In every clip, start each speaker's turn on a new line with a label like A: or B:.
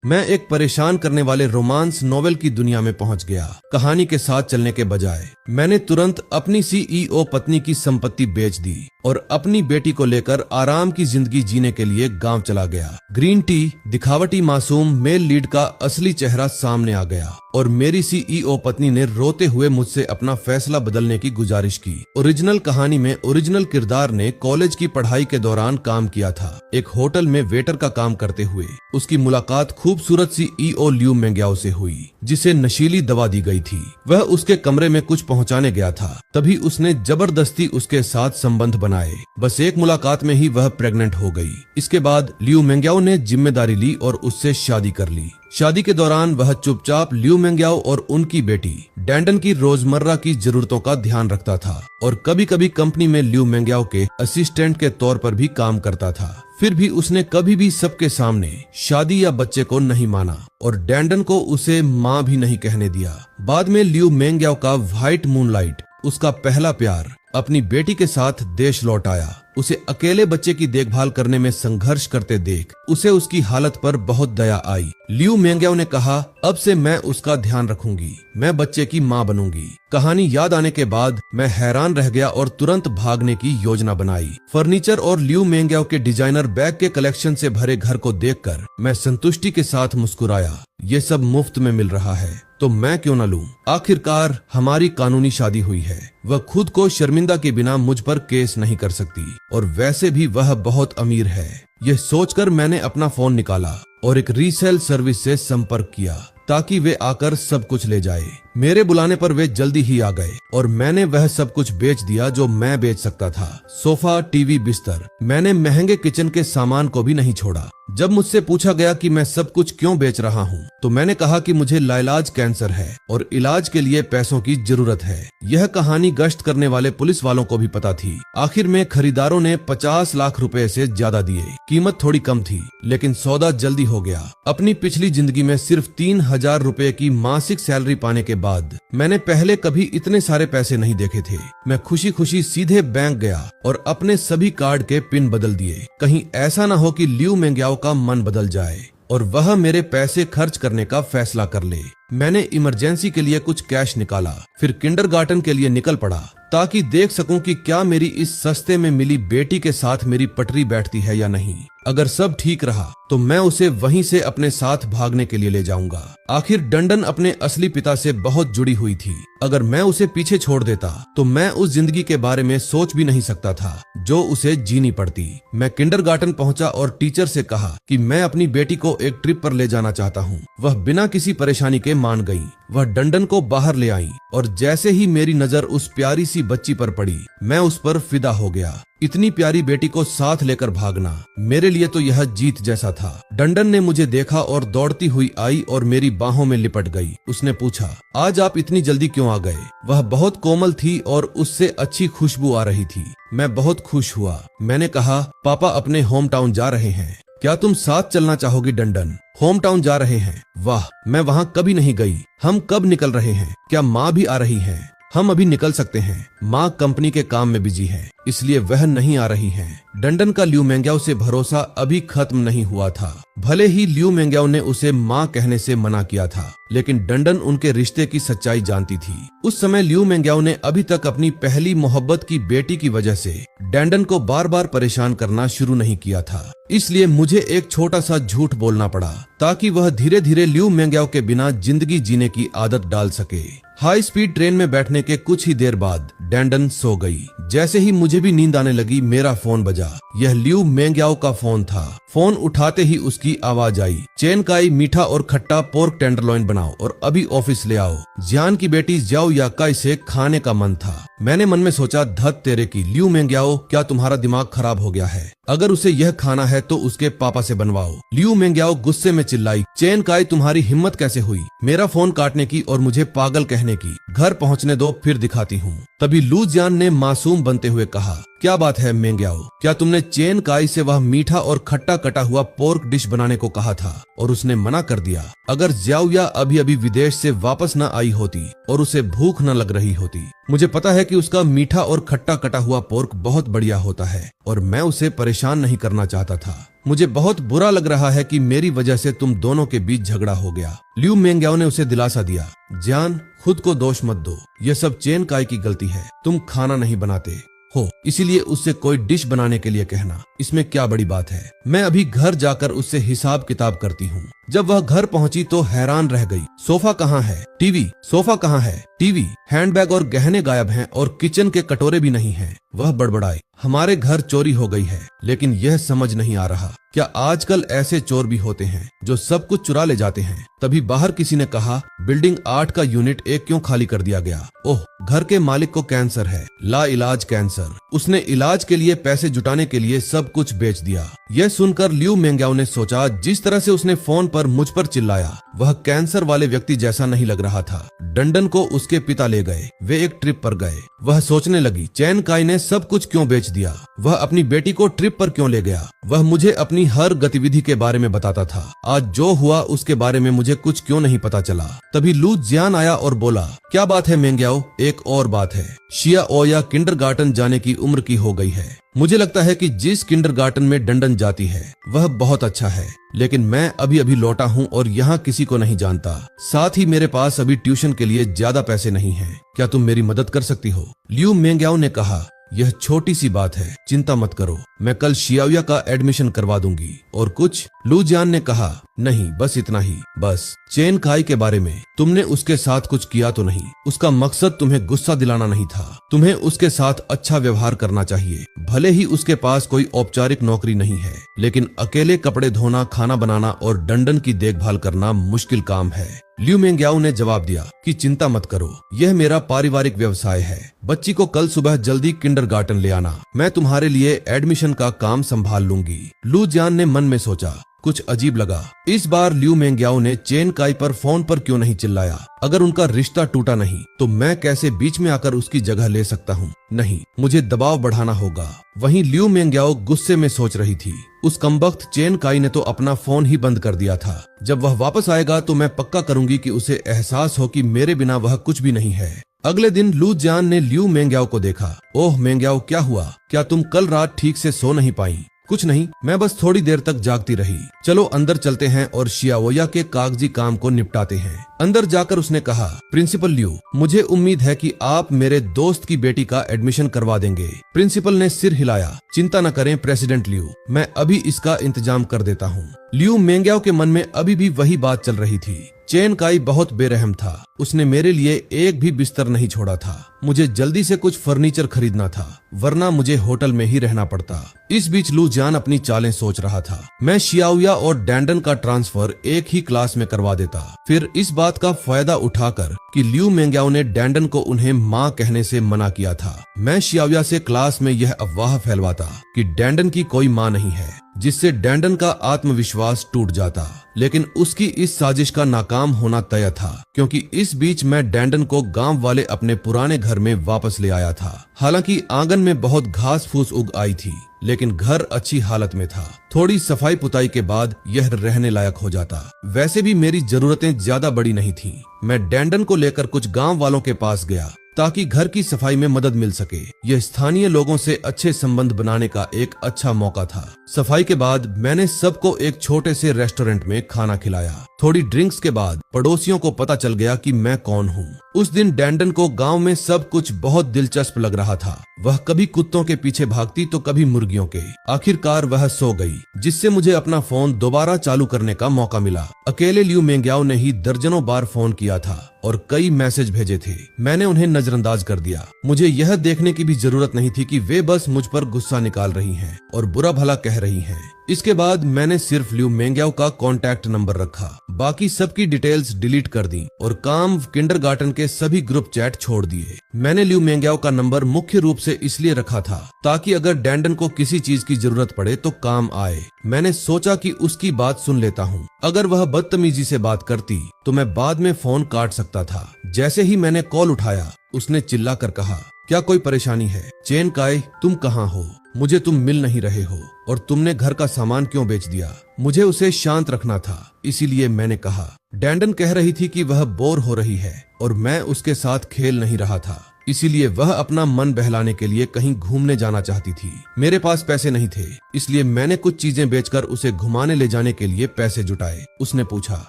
A: मैं एक परेशान करने वाले रोमांस नॉवेल की दुनिया में पहुंच गया। कहानी के साथ चलने के बजाय मैंने तुरंत अपनी सीईओ पत्नी की संपत्ति बेच दी और अपनी बेटी को लेकर आराम की जिंदगी जीने के लिए गांव चला गया। ग्रीन टी, दिखावटी मासूम मेल लीड का असली चेहरा सामने आ गया और मेरी सीईओ पत्नी ने रोते हुए मुझसे अपना फैसला बदलने की गुजारिश की। ओरिजिनल कहानी में ओरिजिनल किरदार ने कॉलेज की पढ़ाई के दौरान काम किया था। एक होटल में वेटर का काम करते हुए उसकी मुलाकात खूबसूरत सीईओ ल्यू मेंग्याओ से हुई, जिसे नशीली दवा दी गई थी। वह उसके कमरे में कुछ पहुंचाने गया था, तभी उसने जबरदस्ती उसके साथ संबंध बनाए। बस एक मुलाकात में ही वह प्रेग्नेंट हो गई। इसके बाद ल्यू मेंग्याओ ने जिम्मेदारी ली और उससे शादी कर ली। शादी के दौरान वह चुपचाप ल्यू मेंग्याओ और उनकी बेटी डैंडन की रोजमर्रा की जरूरतों का ध्यान रखता था और कभी कभी कंपनी में ल्यू मेंग्याओ के असिस्टेंट के तौर पर भी काम करता था। फिर भी उसने कभी भी सबके सामने शादी या बच्चे को नहीं माना और डैंडन को उसे माँ भी नहीं कहने दिया। बाद में ल्यू मेंग्याओ का व्हाइट मूनलाइट, उसका पहला प्यार, अपनी बेटी के साथ देश लौट आया। उसे अकेले बच्चे की देखभाल करने में संघर्ष करते देख उसे उसकी हालत पर बहुत दया आई। ल्यू मेंग्याओ ने कहा, अब से मैं उसका ध्यान रखूंगी, मैं बच्चे की माँ बनूंगी। कहानी याद आने के बाद मैं हैरान रह गया और तुरंत भागने की योजना बनाई। फर्नीचर और ल्यू मेंग्याओ के डिजाइनर बैग के कलेक्शन से भरे घर को देखकर मैं संतुष्टि के साथ मुस्कुराया। ये सब मुफ्त में मिल रहा है तो मैं क्यों न लूं। आखिरकार हमारी कानूनी शादी हुई है। वह खुद को शर्मिंदा के बिना मुझ पर केस नहीं कर सकती और वैसे भी वह बहुत अमीर है। यह सोचकर मैंने अपना फोन निकाला और एक रीसेल सर्विस से संपर्क किया ताकि वे आकर सब कुछ ले जाए। मेरे बुलाने पर वे जल्दी ही आ गए और मैंने वह सब कुछ बेच दिया जो मैं बेच सकता था। सोफा, टीवी, बिस्तर, मैंने महंगे किचन के सामान को भी नहीं छोड़ा। जब मुझसे पूछा गया कि मैं सब कुछ क्यों बेच रहा हूँ तो मैंने कहा कि मुझे लाइलाज कैंसर है और इलाज के लिए पैसों की जरूरत है। यह कहानी गश्त करने वाले पुलिस वालों को भी पता थी। आखिर में खरीदारों ने 50 लाख रुपए से ज्यादा दिए। कीमत थोड़ी कम थी लेकिन सौदा जल्दी हो गया। अपनी पिछली जिंदगी में सिर्फ 3000 रुपए की मासिक सैलरी पाने के बाद मैंने पहले कभी इतने सारे पैसे नहीं देखे थे। मैं खुशी खुशी सीधे बैंक गया और अपने सभी कार्ड के पिन बदल दिए। कहीं ऐसा न हो कि ल्यू मेंग्याओ का मन बदल जाए और वह मेरे पैसे खर्च करने का फैसला कर ले। मैंने इमरजेंसी के लिए कुछ कैश निकाला, फिर किंडरगार्टन के लिए निकल पड़ा ताकि देख सकूं कि क्या मेरी इस सस्ते में मिली बेटी के साथ मेरी पटरी बैठती है या नहीं। अगर सब ठीक रहा तो मैं उसे वहीं से अपने साथ भागने के लिए ले जाऊंगा। आखिर डंडन अपने असली पिता से बहुत जुड़ी हुई थी। अगर मैं उसे पीछे छोड़ देता तो मैं उस जिंदगी के बारे में सोच भी नहीं सकता था जो उसे जीनी पड़ती। मैं किंडरगार्टन पहुंचा और टीचर से कहा कि मैं अपनी बेटी को एक ट्रिप पर ले जाना चाहता हूं। वह बिना किसी परेशानी के मान गई। वह डंडन को बाहर ले आई और जैसे ही मेरी नजर उस प्यारी सी बच्ची पर पड़ी मैं उस पर फिदा हो गया। इतनी प्यारी बेटी को साथ लेकर भागना मेरे लिए तो यह जीत जैसा था। डंडन ने मुझे देखा और दौड़ती हुई आई और मेरी बाहों में लिपट गई। उसने पूछा, आज आप इतनी जल्दी क्यों आ गए? वह बहुत कोमल थी और उससे अच्छी खुशबू आ रही थी। मैं बहुत खुश हुआ। मैंने कहा, पापा अपने होम टाउन जा रहे हैं, क्या तुम साथ चलना चाहोगी? डंडन, होम टाउन जा रहे हैं? वाह, मैं वहाँ कभी नहीं गई। हम कब निकल रहे हैं? क्या माँ भी आ रही है? हम अभी निकल सकते हैं। माँ कंपनी के काम में बिजी है इसलिए वह नहीं आ रही है। डंडन का ल्यू मेंग्याओ से भरोसा अभी खत्म नहीं हुआ था। भले ही ल्यू मेंग्याओ ने उसे माँ कहने से मना किया था लेकिन डंडन उनके रिश्ते की सच्चाई जानती थी। उस समय ल्यू मेंग्याओ ने अभी तक अपनी पहली मोहब्बत की बेटी की वजह से डंडन को बार बार परेशान करना शुरू नहीं किया था। इसलिए मुझे एक छोटा सा झूठ बोलना पड़ा ताकि वह धीरे धीरे ल्यू मेंग्याओ के बिना जिंदगी जीने की आदत डाल सके। हाई स्पीड ट्रेन में बैठने के कुछ ही देर बाद डैंडन सो गई। जैसे ही मुझे भी नींद आने लगी मेरा फोन बजा। यह ल्यू मेंग्याओ का फोन था। फोन उठाते ही उसकी आवाज आई, चेन काई मीठा और खट्टा पोर्क टेंडरलॉइन बनाओ और अभी ऑफिस ले आओ। जियान की बेटी ज्याओ याकाई से खाने का मन था। मैंने मन में सोचा, धत तेरे की ल्यू मेंग्याओ, क्या तुम्हारा दिमाग खराब हो गया है? अगर उसे यह खाना है तो उसके पापा से बनवाओ। ल्यू मेंग्याओ गुस्से में चिल्लाई, चेन काई तुम्हारी हिम्मत कैसे हुई मेरा फोन काटने की और मुझे पागल कहने की? घर पहुंचने दो फिर दिखाती हूँ। तभी लू जियान ने मासूम बनते हुए कहा, क्या बात है मेंग्याओ, क्या तुमने चेन काई से वह मीठा और खट्टा कटा हुआ पोर्क डिश बनाने को कहा था और उसने मना कर दिया? अगर ज्याओया अभी अभी विदेश से वापस न आई होती और उसे भूख न लग रही होती, मुझे पता है कि उसका मीठा और खट्टा कटा हुआ पोर्क बहुत बढ़िया होता है और मैं उसे परेशान नहीं करना चाहता था। मुझे बहुत बुरा लग रहा है कि मेरी वजह से तुम दोनों के बीच झगड़ा हो गया। लियू मेंग्याओ ने उसे दिलासा दिया, जियान, खुद को दोष मत दो, यह सब चेन काई की गलती है। तुम खाना नहीं बनाते हो, इसीलिए उससे कोई डिश बनाने के लिए कहना, इसमें क्या बड़ी बात है। मैं अभी घर जाकर उससे हिसाब किताब करती हूँ। जब वह घर पहुंची तो हैरान रह गई। सोफा कहाँ है? टीवी। सोफा कहाँ है? टीवी। हैंडबैग और गहने गायब हैं और किचन के कटोरे भी नहीं हैं। वह बड़बड़ाई, हमारे घर चोरी हो गई है, लेकिन यह समझ नहीं आ रहा क्या आजकल ऐसे चोर भी होते हैं जो सब कुछ चुरा ले जाते हैं। तभी बाहर किसी ने कहा, बिल्डिंग 8 का यूनिट 1 क्यों खाली कर दिया गया? ओह, घर के मालिक को कैंसर है, ला इलाज कैंसर। उसने इलाज के लिए पैसे जुटाने के लिए सब कुछ बेच दिया। यह सुनकर लियू मेंग्याओ ने सोचा, जिस तरह से उसने फोन पर मुझ पर चिल्लाया वह कैंसर वाले व्यक्ति जैसा नहीं लग रहा था। डंडन को उसके पिता ले गए, वे एक ट्रिप पर गए। वह सोचने लगी, चैन काई ने सब कुछ क्यों बेच दिया? वह अपनी बेटी को ट्रिप पर क्यों ले गया? वह मुझे अपनी हर गतिविधि के बारे में बताता था। आज जो हुआ उसके बारे में मुझे कुछ क्यों नहीं पता चला? तभी लू जियान आया और बोला, क्या बात है मेंग्याओ? एक और बात है, शिया ओया किंडरगार्टन जाने की उम्र की हो गई है। मुझे लगता है कि जिस किंडरगार्टन में डंडन जाती है वह बहुत अच्छा है, लेकिन मैं अभी अभी लौटा हूँ और यहाँ किसी को नहीं जानता। साथ ही मेरे पास अभी ट्यूशन के लिए ज्यादा पैसे नहीं हैं। क्या तुम मेरी मदद कर सकती हो? लियू मेंग्याओ ने कहा, यह छोटी सी बात है, चिंता मत करो, मैं कल शियाओया का एडमिशन करवा दूंगी। और कुछ? लू जियान ने कहा, नहीं, बस इतना ही। बस चेन काई के बारे में तुमने उसके साथ कुछ किया तो नहीं? उसका मकसद तुम्हें गुस्सा दिलाना नहीं था। तुम्हें उसके साथ अच्छा व्यवहार करना चाहिए। भले ही उसके पास कोई औपचारिक नौकरी नहीं है, लेकिन अकेले कपड़े धोना, खाना बनाना और डंडन की देखभाल करना मुश्किल काम है। लियू मेंग्याओ ने जवाब दिया कि चिंता मत करो, यह मेरा पारिवारिक व्यवसाय है। बच्ची को कल सुबह जल्दी किंडरगार्टन ले आना, मैं तुम्हारे लिए एडमिशन का काम संभाल लूंगी। लू जियान ने मन में सोचा, कुछ अजीब लगा। इस बार लियू मेंग्याओ ने चेन काई पर फोन पर क्यों नहीं चिल्लाया? अगर उनका रिश्ता टूटा नहीं तो मैं कैसे बीच में आकर उसकी जगह ले सकता हूँ? नहीं, मुझे दबाव बढ़ाना होगा। वहीं लियू मेंग्याओ गुस्से में सोच रही थी, उस कमबख्त चेन काई ने तो अपना फोन ही बंद कर दिया था। जब वह वापस आएगा तो मैं पक्का करूंगी कि उसे एहसास हो कि मेरे बिना वह कुछ भी नहीं है। अगले दिन लू जियान ने लियू मेंग्याओ को देखा। ओह मेंग्याओ, क्या हुआ? क्या तुम कल रात ठीक से सो नहीं पाई? कुछ नहीं, मैं बस थोड़ी देर तक जागती रही। चलो अंदर चलते हैं और शियाओया के कागजी काम को निपटाते हैं। अंदर जाकर उसने कहा, प्रिंसिपल लियू, मुझे उम्मीद है कि आप मेरे दोस्त की बेटी का एडमिशन करवा देंगे। प्रिंसिपल ने सिर हिलाया, चिंता न करें प्रेसिडेंट लियू, मैं अभी इसका इंतजाम कर देता हूँ। लियू मेंग्याओ के मन में अभी भी वही बात चल रही थी। चेन काई बहुत बेरहम था, उसने मेरे लिए एक भी बिस्तर नहीं छोड़ा था। मुझे जल्दी से कुछ फर्नीचर खरीदना था, वरना मुझे होटल में ही रहना पड़ता। इस बीच लू जियान अपनी चालें सोच रहा था। मैं शियाओया और डैंडन का ट्रांसफर एक ही क्लास में करवा देता। फिर इस बात का फायदा उठाकर कि लियू मेंग्याओ ने डैंडन को उन्हें माँ कहने से मना किया था, मैं शियाओया से क्लास में यह अफवाह फैलवाता कि डैंडन की कोई माँ नहीं है, जिससे डैंडन का आत्मविश्वास टूट जाता। लेकिन उसकी इस साजिश का नाकाम होना तय था, क्योंकि इस बीच मैं डैंडन को गांव वाले अपने पुराने घर में वापस ले आया था। हालांकि आंगन में बहुत घास फूस उग आई थी, लेकिन घर अच्छी हालत में था। थोड़ी सफाई पुताई के बाद यह रहने लायक हो जाता। वैसे भी मेरी जरूरतें ज्यादा बड़ी नहीं थीं। मैं डैंडन को लेकर कुछ गांव वालों के पास गया ताकि घर की सफाई में मदद मिल सके। यह स्थानीय लोगों से अच्छे संबंध बनाने का एक अच्छा मौका था। सफाई के बाद मैंने सबको एक छोटे से रेस्टोरेंट में खाना खिलाया। थोड़ी ड्रिंक्स के बाद पड़ोसियों को पता चल गया कि मैं कौन हूँ। उस दिन डैंडन को गांव में सब कुछ बहुत दिलचस्प लग रहा था। वह कभी कुत्तों के पीछे भागती तो कभी मुर्गियों के। आखिरकार वह सो गई, जिससे मुझे अपना फोन दोबारा चालू करने का मौका मिला। अकेले लियू मेंग्याओ ने ही दर्जनों बार फोन किया था और कई मैसेज भेजे थे। मैंने उन्हें नजरअंदाज कर दिया। मुझे यह देखने की भी जरूरत नहीं थी कि वे बस मुझ पर गुस्सा निकाल रही हैं और बुरा भला कह रही हैं। इसके बाद मैंने सिर्फ लियू मेंग्याओ का कॉन्टैक्ट नंबर रखा, बाकी सबकी डिटेल्स डिलीट कर दी और काम किंडरगार्टन के सभी ग्रुप चैट छोड़ दिए। मैंने लियू मेंग्याओ का नंबर मुख्य रूप से इसलिए रखा था ताकि अगर डैंडन को किसी चीज की जरूरत पड़े तो काम आए। मैंने सोचा कि उसकी बात सुन लेता हूँ। अगर वह बदतमीजी से बात करती तो मैं बाद में फोन काट सकता था। जैसे ही मैंने कॉल उठाया, उसने चिल्लाकर कहा, क्या कोई परेशानी है? चेन काई, तुम कहाँ हो? मुझे तुम मिल नहीं रहे हो और तुमने घर का सामान क्यों बेच दिया? मुझे उसे शांत रखना था, इसीलिए मैंने कहा। डैंडन कह रही थी कि वह बोर हो रही है और मैं उसके साथ खेल नहीं रहा था। इसीलिए वह अपना मन बहलाने के लिए कहीं घूमने जाना चाहती थी। मेरे पास पैसे नहीं थे, इसलिए मैंने कुछ चीजें बेचकर उसे घुमाने ले जाने के लिए पैसे जुटाए। उसने पूछा,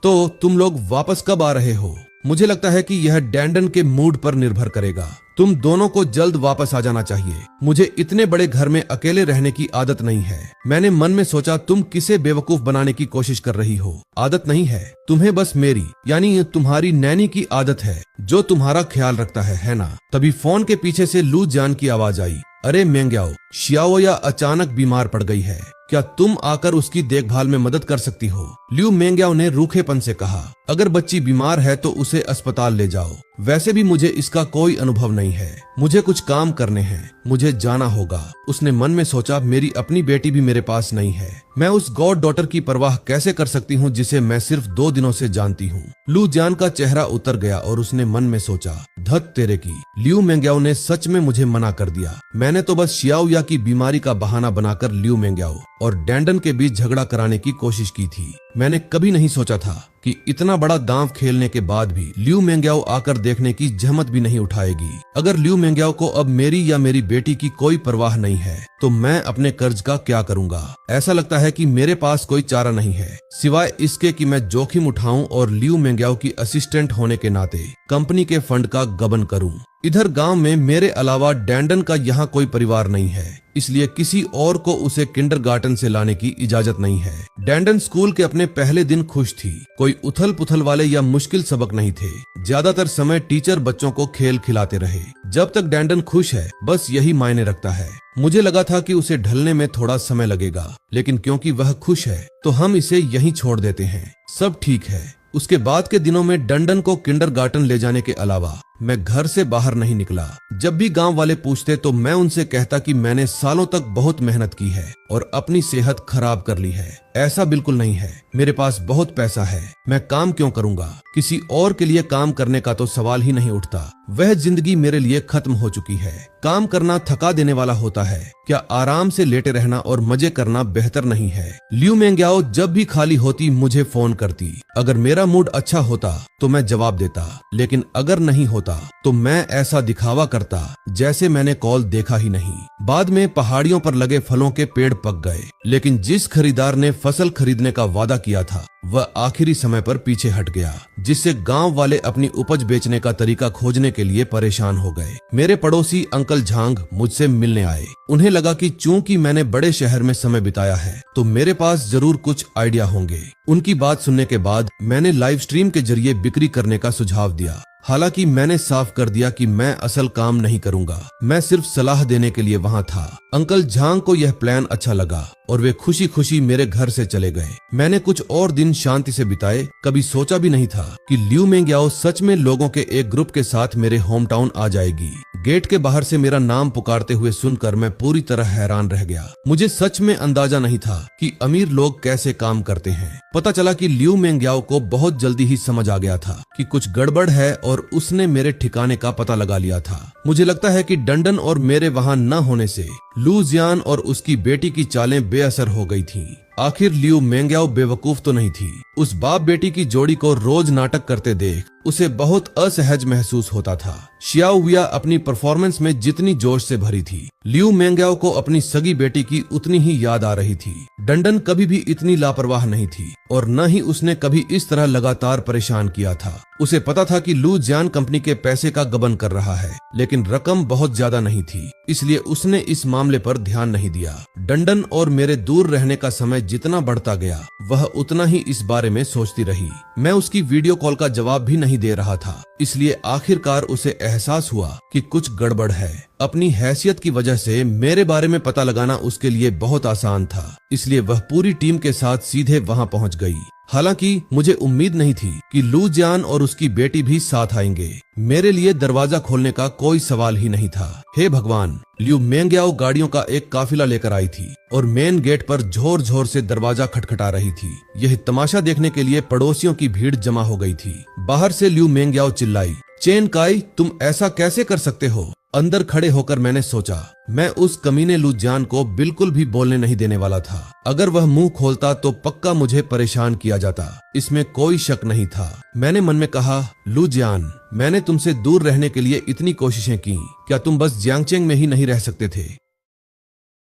A: तो तुम लोग वापस कब आ रहे हो? मुझे लगता है कि यह डैंडन के मूड पर निर्भर करेगा। तुम दोनों को जल्द वापस आ जाना चाहिए। मुझे इतने बड़े घर में अकेले रहने की आदत नहीं है। मैंने मन में सोचा, तुम किसे बेवकूफ बनाने की कोशिश कर रही हो? आदत नहीं है, तुम्हें बस मेरी यानी तुम्हारी नैनी की आदत है, जो तुम्हारा ख्याल रखता है ना? तभी फोन के पीछे से लू जान की आवाज आई। अरे मेंग्याओ, शियाओया अचानक बीमार पड़ गई है, क्या तुम आकर उसकी देखभाल में मदद कर सकती हो? लियू मेंग्याओ ने रूखेपन से कहा, अगर बच्ची बीमार है तो उसे अस्पताल ले जाओ। वैसे भी मुझे इसका कोई अनुभव नहीं है, मुझे कुछ काम करने हैं, मुझे जाना होगा। उसने मन में सोचा, मेरी अपनी बेटी भी मेरे पास नहीं है, मैं उस गॉड डॉटर की परवाह कैसे कर सकती हूँ जिसे मैं सिर्फ 2 दिनों से जानती हूँ। लू जान का चेहरा उतर गया और उसने मन में सोचा, धत तेरे की, लियू मेंग्याओ ने सच में मुझे मना कर दिया। मैंने तो बस शियाओया की बीमारी का बहाना बनाकर लियू मेंग्याओ और डैंडन के बीच झगड़ा कराने की कोशिश की थी। मैंने कभी नहीं सोचा था कि इतना बड़ा दांव खेलने के बाद भी लियू मेंग्याओ आकर देखने की जहमत भी नहीं उठाएगी। अगर लियू मेंग्याओ को अब मेरी या मेरी बेटी की कोई परवाह नहीं है तो मैं अपने कर्ज का क्या करूंगा? ऐसा लगता है कि मेरे पास कोई चारा नहीं है सिवाय इसके कि मैं जोखिम उठाऊं और लियू मेंग्याओ की असिस्टेंट होने के नाते कंपनी के फंड का गबन करूं। इधर गांव में मेरे अलावा डैंडन का यहाँ कोई परिवार नहीं है, इसलिए किसी और को उसे किंडरगार्टन से लाने की इजाजत नहीं है। डैंडन स्कूल के अपने पहले दिन खुश थी। कोई उथल पुथल वाले या मुश्किल सबक नहीं थे। ज्यादातर समय टीचर बच्चों को खेल खिलाते रहे। जब तक डैंडन खुश है बस यही मायने रखता है। मुझे लगा था कि उसे ढलने में थोड़ा समय लगेगा, लेकिन क्योंकि वह खुश है तो हम इसे यहीं छोड़ देते हैं। सब ठीक है। उसके बाद के दिनों में डंडन को किंडरगार्टन ले जाने के अलावा मैं घर से बाहर नहीं निकला। जब भी गांव वाले पूछते तो मैं उनसे कहता कि मैंने सालों तक बहुत मेहनत की है और अपनी सेहत खराब कर ली है। ऐसा बिल्कुल नहीं है, मेरे पास बहुत पैसा है, मैं काम क्यों करूंगा? किसी और के लिए काम करने का तो सवाल ही नहीं उठता। वह जिंदगी मेरे लिए खत्म हो चुकी है। काम करना थका देने वाला होता है, क्या आराम से लेटे रहना और मजे करना बेहतर नहीं है? लियू मेंग्याओ जब भी खाली होती मुझे फोन करती। अगर मेरा मूड अच्छा होता तो मैं जवाब देता, लेकिन अगर नहीं होता तो मैं ऐसा दिखावा करता जैसे मैंने कॉल देखा ही नहीं। बाद में पहाड़ियों पर लगे फलों के पेड़ पक गए, लेकिन जिस खरीदार ने फसल खरीदने का वादा किया था वह आखिरी समय पर पीछे हट गया, जिससे गांव वाले अपनी उपज बेचने का तरीका खोजने के लिए परेशान हो गए। मेरे पड़ोसी अंकल झांग मुझसे मिलने आए। उन्हें लगा कि चूंकि मैंने बड़े शहर में समय बिताया है तो मेरे पास जरूर कुछ आइडिया होंगे। उनकी बात सुनने के बाद मैंने लाइव स्ट्रीम के जरिए बिक्री करने का सुझाव दिया। हालांकि मैंने साफ कर दिया कि मैं असल काम नहीं करूंगा, मैं सिर्फ सलाह देने के लिए वहां था। अंकल झांग को यह प्लान अच्छा लगा और वे खुशी खुशी मेरे घर से चले गए। मैंने कुछ और दिन शांति से बिताए। कभी सोचा भी नहीं था कि लियू मेंग्याओ सच में लोगों के एक ग्रुप के साथ मेरे होम टाउन आ जाएगी। गेट के बाहर से मेरा नाम पुकारते हुए सुनकर मैं पूरी तरह हैरान रह गया। मुझे सच में अंदाजा नहीं था कि अमीर लोग कैसे काम करते हैं। पता चला कि लियू मेंग्याओ को बहुत जल्दी ही समझ आ गया था कि कुछ गड़बड़ है और उसने मेरे ठिकाने का पता लगा लिया था। मुझे लगता है कि डंडन और मेरे वहां न होने से लू जियान और उसकी बेटी की चालें बेअसर हो गई थीं। आखिर लियू मेंग्याओ बेवकूफ तो नहीं थी। उस बाप बेटी की जोड़ी को रोज नाटक करते देख उसे बहुत असहज महसूस होता था। शियाओया अपनी परफॉर्मेंस में जितनी जोश से भरी थी, लियू मेंग्याओ को अपनी सगी बेटी की उतनी ही याद आ रही थी। डंडन कभी भी इतनी लापरवाह नहीं थी और न ही उसने कभी इस तरह लगातार परेशान किया था। उसे पता था कि लू जियान कंपनी के पैसे का गबन कर रहा है, लेकिन रकम बहुत ज्यादा नहीं थी, इसलिए उसने इस मामले पर ध्यान नहीं दिया। डंडन और मेरे दूर रहने का समय जितना बढ़ता गया वह उतना ही इस बारे में सोचती रही। मैं उसकी वीडियो कॉल का जवाब भी नहीं दे रहा था, इसलिए आखिरकार उसे एहसास हुआ कि कुछ गड़बड़ है। अपनी हैसियत की वजह से मेरे बारे में पता लगाना उसके लिए बहुत आसान था, इसलिए वह पूरी टीम के साथ सीधे वहां पहुंच गई। हालांकि मुझे उम्मीद नहीं थी कि लू जियान और उसकी बेटी भी साथ आएंगे। मेरे लिए दरवाजा खोलने का कोई सवाल ही नहीं था। हे भगवान! लियू मेंग्याओ गाड़ियों का एक काफिला लेकर आई थी और मेन गेट पर जोर जोर से दरवाजा खटखटा रही थी। यह तमाशा देखने के लिए पड़ोसियों की भीड़ जमा हो गई थी। बाहर से लियू मेंग्याओ चिल्लाई, चेन काई, तुम ऐसा कैसे कर सकते हो? अंदर खड़े होकर मैंने सोचा, मैं उस कमीने लू जियान को बिल्कुल भी बोलने नहीं देने वाला था। अगर वह मुंह खोलता तो पक्का मुझे परेशान किया जाता, इसमें कोई शक नहीं था। मैंने मन में कहा, लू जियान, मैंने तुमसे दूर रहने के लिए इतनी कोशिशें की, क्या तुम बस जियांगचेंग में ही नहीं रह सकते थे?